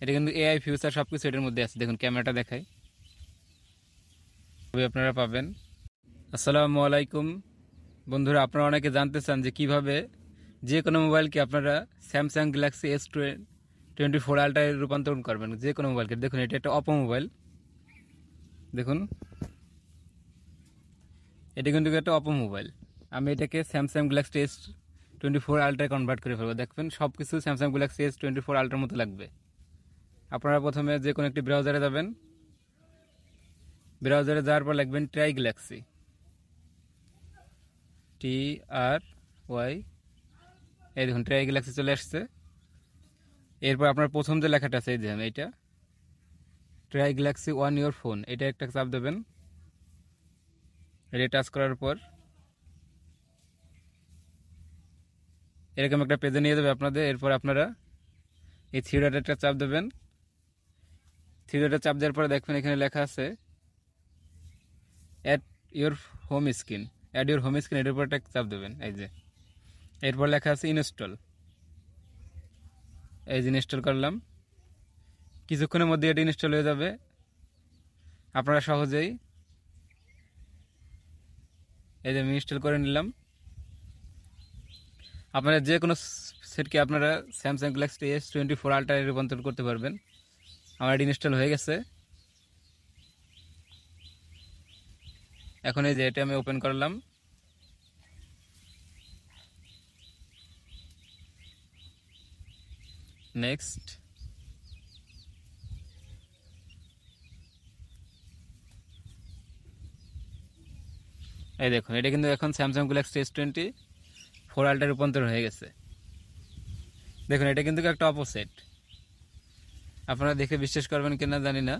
এটা কিন্তু AI future সব কিছু এটার মধ্যে আছে। দেখুন ক্যামেরাটা দেখাই, আপনারা পাবেন। আসসালামু আলাইকুম বন্ধুরা, আপনারা অনেকে জানতে চান যে কিভাবে যে কোনো মোবাইলকে আপনারা স্যামসাং গ্যালাক্সি S24 আলট্রায় রূপান্তরণ করবেন, যে কোনো মোবাইলকে। দেখুন এটা একটা অপো মোবাইল, দেখুন এটা কিন্তু একটা অপো মোবাইল। আমি এটাকে স্যামসাং গ্যালাক্সি S24 আলট্রায় কনভার্ট করে ফেলবো। দেখবেন সব কিছু স্যামসাং গ্যালাক্সি S24 আলট্রার মতো লাগবে। আপনারা প্রথমে যে কোনো একটি ব্রাউজারে যাবেন, ব্রাউজারে যাওয়ার পর লিখবেন ট্রাই গ্যালাক্সি, TRY, এই দেখুন ট্রাই গ্যালাক্সি চলে আসছে। এরপর আপনার প্রথম যে লেখাটা আছে এই যে এইটা try Galaxy one your phone, এটা একটা চাপ দেবেন। এটা টাচ করার পর এরকম একটা পেজে নিয়ে যাবে আপনাদের। এরপর আপনারা এই থ্রি ডট একটা চাপ দেবেন। থ্রি ডটে চাপ দেওয়ার পরে দেখবেন এখানে লেখা আছে add your home screen, add your home screen, এটার উপর একটা চাপ দেবেন। এই যে এরপর লেখা আছে ইনস্টল, এই যে ইনস্টল করলাম। কিছুক্ষণের মধ্যে এটা ইনস্টল হয়ে যাবে। আপনারা সহজেই এই যে আমি ইনস্টল করে নিলাম। আপনারা যে কোনো সেটকে আপনারা স্যামসাং গ্যালাক্সি S24 আলট্রায় রূপান্তর করতে পারবেন। আমার এটা ইনস্টল হয়ে গেছে। এখন এই যে এটা আমি ওপেন করলাম। নেক্সট, এই দেখুন এটা কিন্তু এখন স্যামসাং গ্যালাক্সি S24 আলট্রায় রূপান্তর হয়ে গেছে। দেখুন এটা কিন্তু একটা অপোসেট। আপনারা দেখে বিশ্বাস করবেন কিনা জানি না।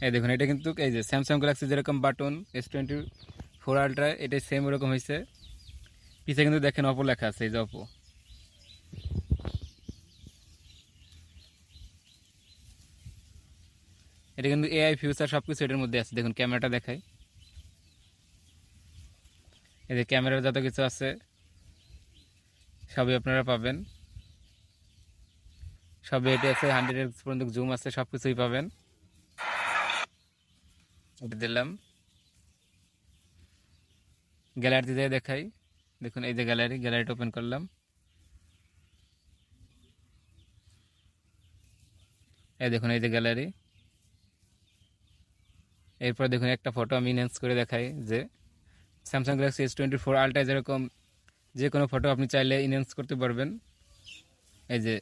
এই দেখুন এটা কিন্তু এই যে স্যামসাং গ্যালাক্সি যেরকম বাটন S24 আলট্রায় এটা সেম ওরকম হয়েছে। পিছে কিন্তু দেখেন অপো লেখা আছে, এই যে অপো। এটা কিন্তু এআই ফিউচার সব কিছু এটার মধ্যে আছে। দেখুন ক্যামেরাটা দেখাই, এই যে ক্যামেরার যত কিছু আছে সবই আপনারা পাবেন। সবই এটা আছে, 100x পর্যন্ত জুম আছে, সব কিছুই পাবেন। এটা দিলাম, গ্যালারিতে যেয়ে দেখাই। দেখুন এই যে গ্যালারিটা ওপেন করলাম। এই দেখুন এই যে গ্যালারি। এরপর দেখুন একটা ফটো আমি ইনহ্যান্স করে দেখাই, যে স্যামসাং গ্যালাক্সি S24 আলট্রায় যেরকম যে কোনো ফটো আপনি চাইলে ইনহ্যান্স করতে পারবেন। এই যে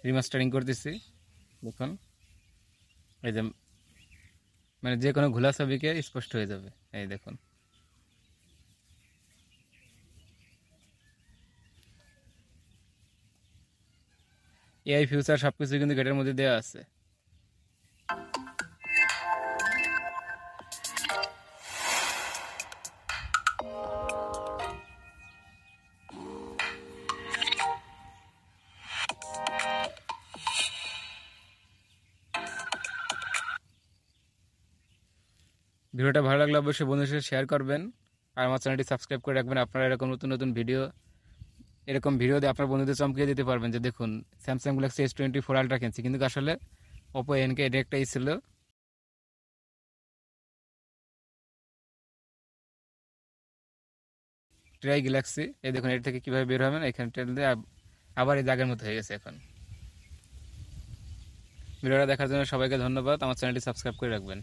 রিমাস্টারিং করতেছি, দেখুন এই যে মানে যে কোনো ঘোলা ছবিকে স্পষ্ট হয়ে যাবে। এই দেখুন এআই ফিউচার সব কিছু কিন্তু গেটের মধ্যে দেওয়া আছে। ভিডিওটা ভালো লাগলে অবশ্যই বন্ধুদের সাথে শেয়ার করবেন, আর আমার চ্যানেলটি সাবস্ক্রাইব করে রাখবেন। আপনারা এরকম নতুন নতুন ভিডিও, এরকম ভিডিও দিয়ে আপনার বন্ধুদের চমকিয়ে দিতে পারবেন যে দেখুন স্যামসাং গ্যালাক্সি S24 আলট্রা কিনছি, কিন্তু আসলে ওপো এনকে এটা একটাই ছিল। ট্রাই গ্যালাক্সি, এই দেখুন এটা থেকে কীভাবে বের হবেন, এখানে টেল দিয়ে আবার এই জায়গার মতো হয়ে গেছে। এখন ভিডিওটা দেখার জন্য সবাইকে ধন্যবাদ। আমার চ্যানেলটি সাবস্ক্রাইব করে রাখবেন।